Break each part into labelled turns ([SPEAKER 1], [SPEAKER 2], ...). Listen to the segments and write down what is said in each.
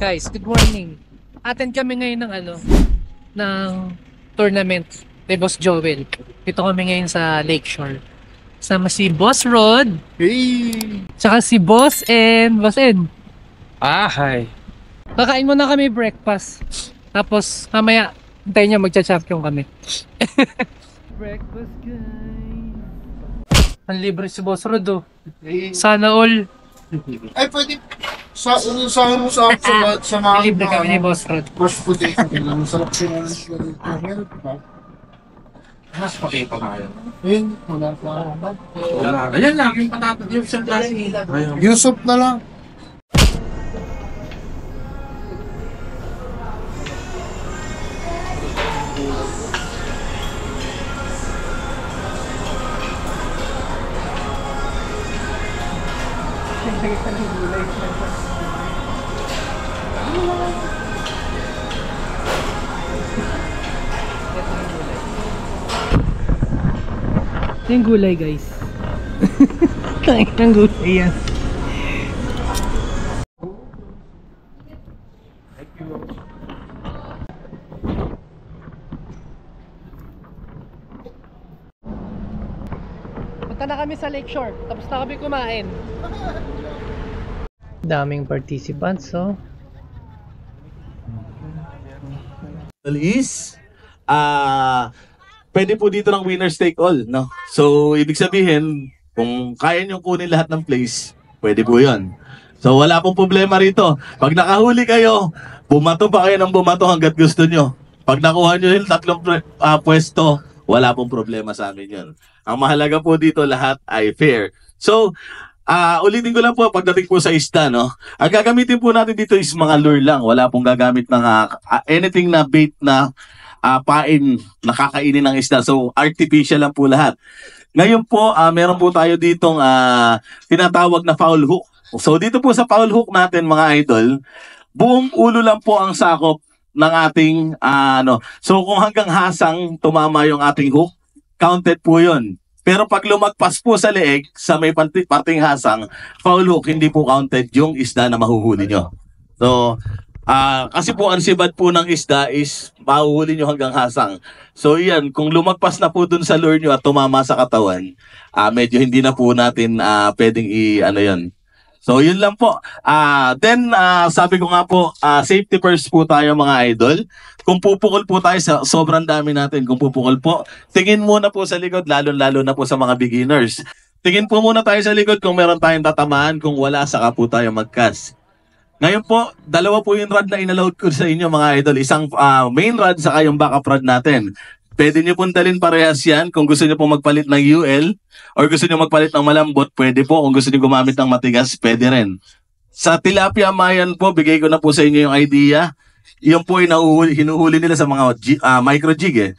[SPEAKER 1] Guys, good morning. Attend kami ngayon ng tournament ni Boss Joel. Dito kami ngayon sa Lakeshore. Sama si Boss Rod.
[SPEAKER 2] Hey!
[SPEAKER 1] Tsaka si Boss N.
[SPEAKER 2] Hi!
[SPEAKER 1] Kakain muna kami breakfast. Tapos mamaya, hintayin niya magcha-champion kami. Breakfast guys. Ang libre si Boss Rod oh.
[SPEAKER 2] Hey.
[SPEAKER 1] Sana all.
[SPEAKER 2] Ay, pwede sa mga
[SPEAKER 1] Libre kami ni Boss Rod.
[SPEAKER 2] Boss potato lang. Sarap sila ng mas potato na yun. Ayun, wala pa. Wala. Ayan lang, yung patato. Yung isang klase. Yung soup na lang.
[SPEAKER 1] Ito yung gulay guys. Ito yung gulay yan. Punta na kami sa Lakeshore. Tapos na kami kumain. Daming participants so.
[SPEAKER 3] Is pwede po dito ng winners take all, no? So, ibig sabihin, kung kaya nyo kunin lahat ng place, pwede po yun. So, wala pong problema rito. Pag nakahuli kayo, bumato pa kayo ng bumato hanggat gusto nyo. Pag nakuha nyo yung tatlong pwesto, wala pong problema sa amin yun. Ang mahalaga po dito, lahat ay fair. So, ulitin ko lang po, pagdating po sa isda, no? Ang gagamitin po natin dito is mga lure lang. Wala pong gagamit ng anything na bait na pain nakakainin ng isda. So, artificial lang po lahat. Ngayon po, meron po tayo ditong tinatawag na foul hook. So, dito po sa foul hook natin, mga idol, buong ulo lang po ang sakop ng ating, So, kung hanggang hasang tumama yung ating hook, counted po yun. Pero pag lumagpas po sa leeg, sa may parting hasang, foul hook, hindi po counted yung isda na mahuhuli nyo. So, kasi po ang sibad po ng isda is mahuhuli nyo hanggang hasang. So yan, kung lumagpas na po dun sa lure nyo at tumama sa katawan, medyo hindi na po natin pwedeng yun. So yun lang po. Then sabi ko nga po, safety first po tayo mga idol. Kung pupukol po tayo sa sobrang dami natin, kung pupukol po, tingin muna po sa likod, lalo na po sa mga beginners. Tingin po muna tayo sa likod kung meron tayong tatamaan, kung wala, saka po tayo mag-cast. Ngayon po, dalawa po yung rod na inaload ko sa inyo mga idol. Isang main rod saka yung backup rod natin. Pwede nyo pong dalhin parehas yan kung gusto nyo pong magpalit ng UL or gusto nyo magpalit ng malambot, pwede po. Kung gusto nyo gumamit ng matigas, pwede rin. Sa tilapia mayan po, bigay ko na po sa inyo yung idea. Yung po yung hinuhuli nila sa mga micro jig eh.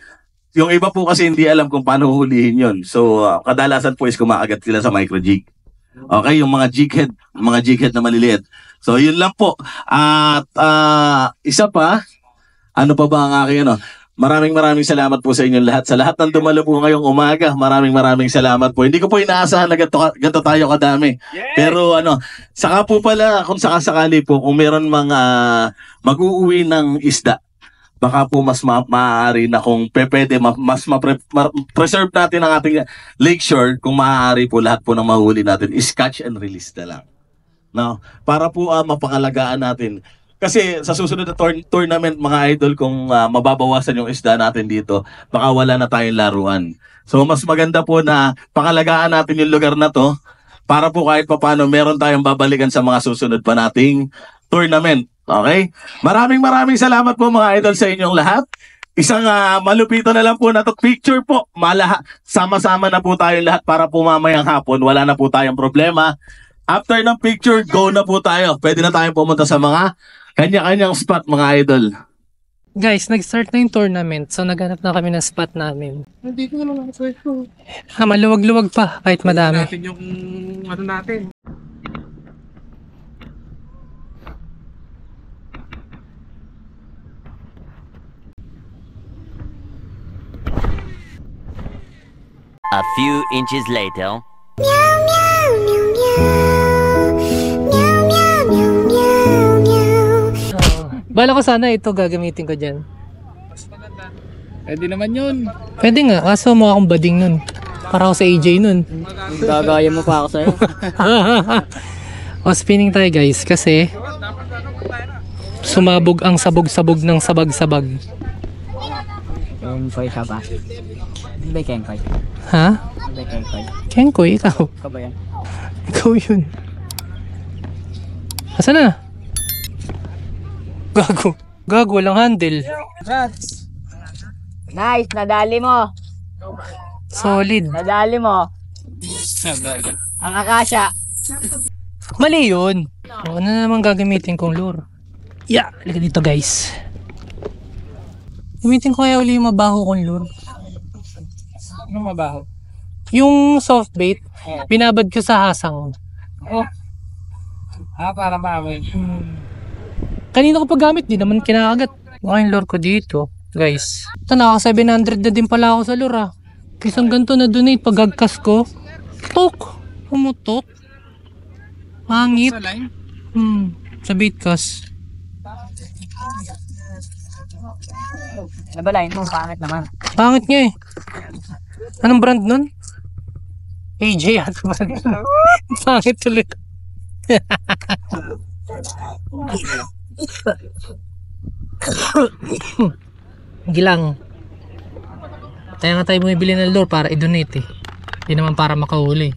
[SPEAKER 3] Yung iba po kasi hindi alam kung paano hulihin yun. So, kadalasan po is kumakagat sila sa micro jig. Okay, yung mga jig head na maliliit. So, yun lang po. At isa pa, ano pa ba ang aking Maraming salamat po sa inyong lahat. Sa lahat ng dumalo po ngayong umaga, maraming salamat po. Hindi ko po inaasahan na ganito tayo kadami. Yes! Pero saka po pala, kung sakasakali po, kung meron mga mag-uuwi ng isda, baka po mas maaari na kung pwede, mas preserve natin ang ating lakeshore, kung maaari po lahat po ng mahuli natin is catch and release na lang. No? Para po mapangalagaan natin. Kasi sa susunod na tournament, mga idol, kung mababawasan yung isda natin dito, baka wala na tayong laruan. So mas maganda po na pangalagaan natin yung lugar na to para po kahit papano meron tayong babalikan sa mga susunod pa nating tournament. Okay? Maraming salamat po mga idol sa inyong lahat. Isang malupito na lang po na to picture po. Sama-sama na po tayong lahat para po mamayang hapon. Wala na po tayong problema. After ng picture, go na po tayo. Pwede na tayong pumunta sa mga kanya-kanyang spot mga idol.
[SPEAKER 1] Guys, nag-start na yung tournament. So naghanap na kami ng spot namin.
[SPEAKER 2] Nandito na lang sa ito.
[SPEAKER 1] Maluwag-luwag pa kahit madami.
[SPEAKER 2] Natin yung natin.
[SPEAKER 4] A few inches later.
[SPEAKER 1] Bala ko sana ito gagamitin ko dyan.
[SPEAKER 2] Pwede naman yun.
[SPEAKER 1] Pwede nga, kaso mukha akong bading nun. Para ako sa AJ nun.
[SPEAKER 5] Gagaya mo pa ako sa'yo.
[SPEAKER 1] O, spinning tayo guys, kasi sumabog ang sabog-sabog ng sabag-sabag.
[SPEAKER 5] Kenkoy ka ba? Hindi ba Kenkoy?
[SPEAKER 1] Ha?
[SPEAKER 5] Hindi ba Kenkoy?
[SPEAKER 1] Kenkoy, ikaw.
[SPEAKER 5] Ikaw ba yan?
[SPEAKER 1] Ikaw yun. Asa na? Gago. Gago, walang handle.
[SPEAKER 5] Nice, nadali mo.
[SPEAKER 1] Solid.
[SPEAKER 5] Nadali mo. Ang akasya.
[SPEAKER 1] Mali yun. O, ano na naman gagamitin kong lure? Yeah, halika dito guys. Gamitin ko kaya uli yung mabaho kong lure.
[SPEAKER 2] Ano mabaho?
[SPEAKER 1] Yung soft bait, binabad ko sa hasang.
[SPEAKER 2] Oh. Para maamoy.
[SPEAKER 1] Kanina ko pa gamit, di naman kinakagat. Okay yung lure ko dito, guys. Ito, naka 700 na din pala ako sa lure ah. Isang ganito na donate pag gagkas ko. Tok! Pumutok. Hangit.
[SPEAKER 2] Sa line?
[SPEAKER 1] Sa baitcast.
[SPEAKER 5] Nabalain mo, pangit naman.
[SPEAKER 1] Pangit nga eh. Anong brand nun? AJ at brand. Pangit tuloy. Gilang. Kaya nga tayo bumibili ng lure para i-donate eh. Hindi naman para makahuli.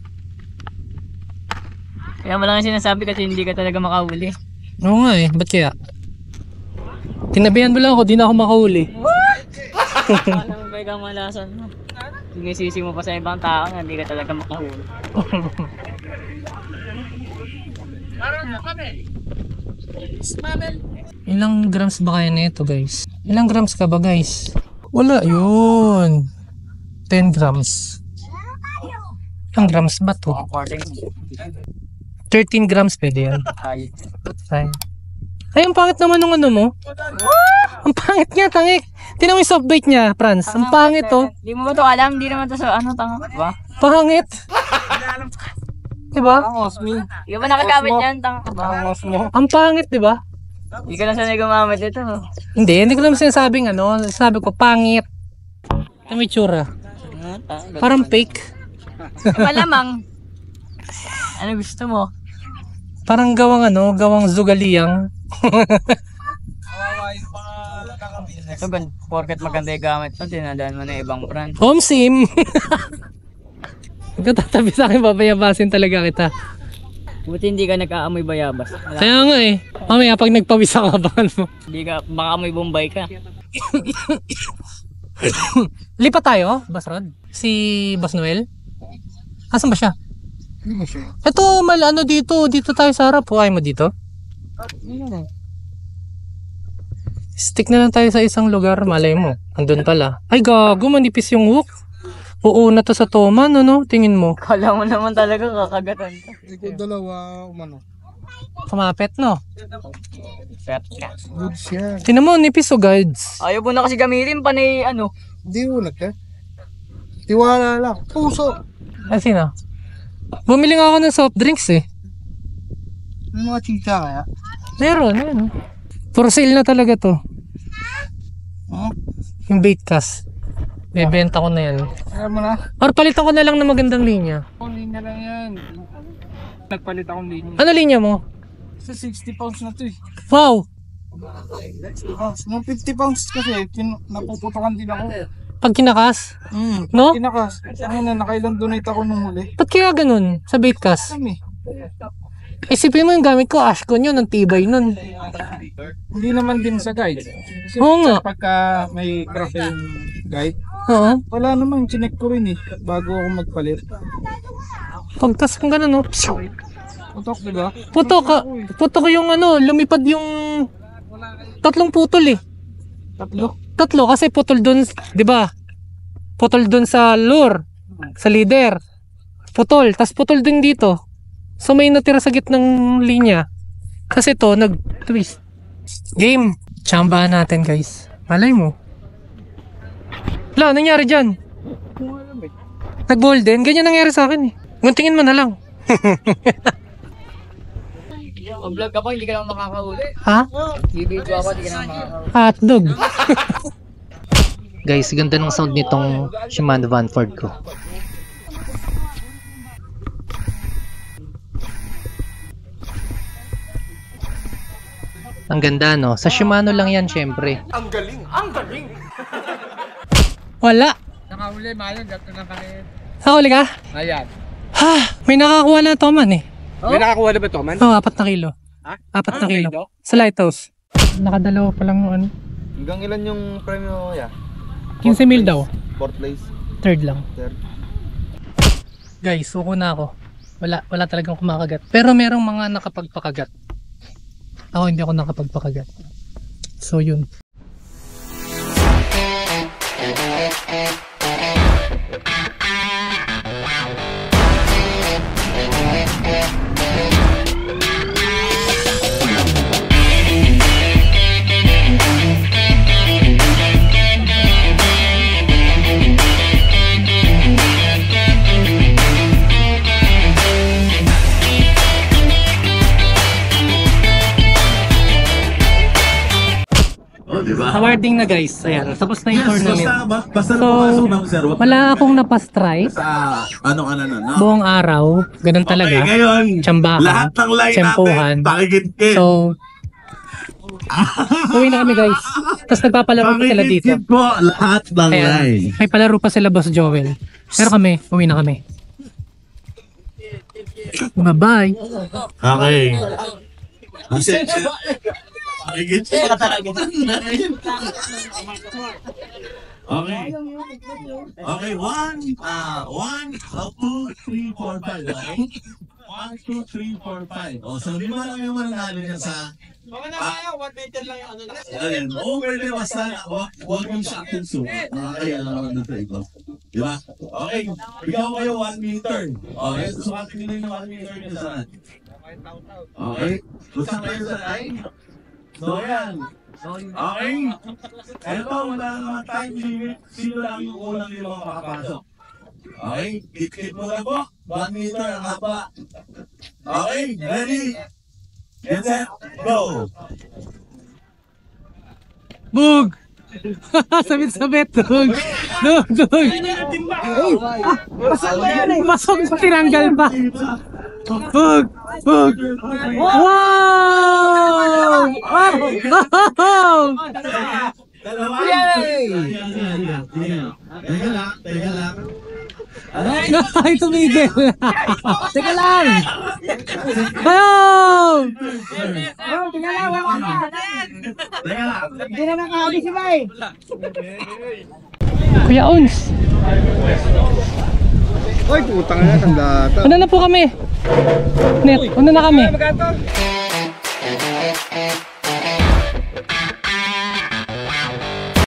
[SPEAKER 5] Kaya mo lang yung sinasabi kasi hindi ka talaga makahuli.
[SPEAKER 1] Oo nga eh. Ba't kaya? Tinabihan mo lang ako, di na ako makahuli.
[SPEAKER 5] Alam mo ba ikaw malasan mo? Sinisisi mo pa sa ibang tao na hindi ka talaga makahuli.
[SPEAKER 1] Ilang grams ba kaya na ito guys? Ilang grams ka ba guys? Wala yun. 10 grams. Ilang grams ba to?
[SPEAKER 5] According
[SPEAKER 1] 13 grams pwede yan.
[SPEAKER 5] ay
[SPEAKER 1] Ay. Ay, ang pangit naman ng ano mo. Ang pangit niya, tangik. Tingnan mo yung soft bait niya, Franz. Ang pangit to.
[SPEAKER 5] Di mo ba to alam? Di naman to sa ano, tanga. Diba?
[SPEAKER 1] Pangit. Diba?
[SPEAKER 5] Di ka ba nakagamit yan, tanga ka ba?
[SPEAKER 1] Ang pangit, diba?
[SPEAKER 5] Di ka na sanay gumamit ito.
[SPEAKER 1] Hindi ko naman sinasabing ano. Sabi ko, pangit. Ano may tsura? Parang fake.
[SPEAKER 5] Malamang. Ano gusto mo?
[SPEAKER 1] Parang gawang ano, gawang zugaliyang.
[SPEAKER 5] Ito, porket maganda yung gamit mo, tinadaan mo na ibang brand.
[SPEAKER 1] Home sim. Huwag ka tatabi sa akin, babayabasin talaga kita.
[SPEAKER 5] Buti hindi ka nag-aamoy bayabas.
[SPEAKER 1] Kaya nga eh. Mamaya pag nagpawis ako, abangan mo.
[SPEAKER 5] Hindi ka, baka amoy Bombay ka.
[SPEAKER 1] Lipat tayo, Boss Rod. Si Boss Noel. Asan ba siya? Ito, ano dito. Dito tayo sa harap. Huwag mo dito. Stick na lang tayo sa isang lugar. Malay mo. Andun pala. Ay, gago. Manipis yung hook. Oo na to sa Toma, no? Tingin mo.
[SPEAKER 5] Kala mo naman talaga kakagatan ka.
[SPEAKER 2] Ikaw dalawa, umano.
[SPEAKER 1] Kumapit, no?
[SPEAKER 5] Set ka.
[SPEAKER 2] Good siya.
[SPEAKER 1] Tingnan mo, nipis o guards.
[SPEAKER 5] Ayaw mo na kasi gamitin, panay ano.
[SPEAKER 2] Hindi ulat ka. Tiwala lang. Puso.
[SPEAKER 1] Ay, sino? Bumili nga ako ng soft drinks eh.
[SPEAKER 2] May mga chicha kaya?
[SPEAKER 1] Meron, ano? For sale na talaga to.
[SPEAKER 2] Hmm?
[SPEAKER 1] Yung bait cast. Bebenta ko na yan.
[SPEAKER 2] Kaya mo na.
[SPEAKER 1] Or palitan ko na lang ng magandang linya.
[SPEAKER 2] Ang linya lang yan. Nagpalit akong linya.
[SPEAKER 1] Ano linya mo?
[SPEAKER 2] Sa 60 pounds na to eh.
[SPEAKER 1] Wow!
[SPEAKER 2] Mga 50 pounds kasi, napuputokan din ako.
[SPEAKER 1] Pag kinakas?
[SPEAKER 2] Mm.
[SPEAKER 1] No?
[SPEAKER 2] Kinakas. Ano na, nakailang donate ako nung huli.
[SPEAKER 1] Ba't kaya ganun sa bait cast?
[SPEAKER 2] Kami.
[SPEAKER 1] Isipin mo yung gamit ko, Ashcon yun, ang tibay nun.
[SPEAKER 2] Hindi naman din sa guide. Kasi
[SPEAKER 1] Oo nga.
[SPEAKER 2] pagka may crack yung guide,
[SPEAKER 1] Oo.
[SPEAKER 2] wala naman, chinek ko rin eh, bago ako magpalit.
[SPEAKER 1] Pagtas kang ganun, no?
[SPEAKER 2] Putok, di ba?
[SPEAKER 1] Puto ko yung ano, lumipad yung tatlong putol eh. Tatlo kasi putol dun, di ba? Putol dun sa lure, sa leader. Putol, tas putol din dito. So may natira sa gitnang linya. Kasi to nag-twist. Game. Tsambahan natin guys. Malay mo. Wala, nangyari dyan? Nag-golden? Ganyan nangyari sa akin eh. Guntingin mo na lang.
[SPEAKER 5] Mag-vlog ka pa, hindi ka lang makakahuli.
[SPEAKER 1] Ha?
[SPEAKER 5] Bibidyo ako, hindi ka lang makakahuli.
[SPEAKER 1] Hotdog. Guys, ganda ng sound nitong Shimano Vanford ko. Ang ganda, no? Sa Shimano lang yan, syempre. Ang galing! Ang galing! Wala!
[SPEAKER 5] Nakahuli, mayan, gato lang kami.
[SPEAKER 1] Nakahuli ka?
[SPEAKER 5] Ayan.
[SPEAKER 1] Ha! May nakakuha na Toman eh.
[SPEAKER 5] May nakakuha na ba ito, man?
[SPEAKER 1] Oo, 4 na kilo.
[SPEAKER 5] Ha?
[SPEAKER 1] 4 na kilo. Sa Lighthouse. Nakadalawa pa lang ano.
[SPEAKER 2] Hanggang ilan yung premyo, ya?
[SPEAKER 1] 15 mil daw.
[SPEAKER 2] 4th place.
[SPEAKER 1] Third lang.
[SPEAKER 2] Third.
[SPEAKER 1] Guys, suko na ako. Wala talagang kumakagat. Pero merong mga nakapagpakagat. Ako hindi ako nakapagpakagat. So yun. Awarding na guys. Ayan, tapos na yung tournament.
[SPEAKER 3] Basta
[SPEAKER 1] So, wala akong napastrike
[SPEAKER 3] sa ano ka na nun, no?
[SPEAKER 1] buong araw. Ganun talaga.
[SPEAKER 3] Okay, ngayon,
[SPEAKER 1] Tsambahan.
[SPEAKER 3] lahat ng line
[SPEAKER 1] Tsempuhan.
[SPEAKER 3] natin, pakikit-kit.
[SPEAKER 1] So, uwi na kami guys. Tapos nagpapalaro pa sila dito.
[SPEAKER 3] Pakikit po lahat ng
[SPEAKER 1] Ayan,
[SPEAKER 3] line.
[SPEAKER 1] may palaro pa sila Boss Joel. Pero kami, uwi na kami. Bye-bye.
[SPEAKER 3] Okay. Kasi, pakikit-kit. Okay. Okay, 1, 2, 3, 4, 5, okay? 1, 2, 3, 4, 5. O, so 5 lang yung mananalo niya sa...
[SPEAKER 2] Mga na kaya, 1 meter lang yung ano na.
[SPEAKER 3] Ayun, overly basta, huwag yung shock and soup. Kaya lang naman dito ito. Diba? Okay, ikaw kayo 1 meter. Okay, susukatin nyo yung 1 meter nyo saan. Okay, gusto kayo sa line. So, ayan. Okay. Eto, wala naman time limit. Sino lang yung unang yung mga makapasok. Okay, kit-kit mo na po. 1 meter ang haba. Okay, ready? Get set, go!
[SPEAKER 1] Bug! Sabit-sabit, Dug! Dug! Masok sa tinanggal pa! Bug! Bug! Wow! Wow!
[SPEAKER 3] Dalawa! Yay! Teka lang.
[SPEAKER 1] Ay, tumigil! Teka lang! Wow!
[SPEAKER 3] Teka lang.
[SPEAKER 1] Kuya Ons!
[SPEAKER 2] Ay, putang na, tanda.
[SPEAKER 1] Una na po kami! Net, una na kami!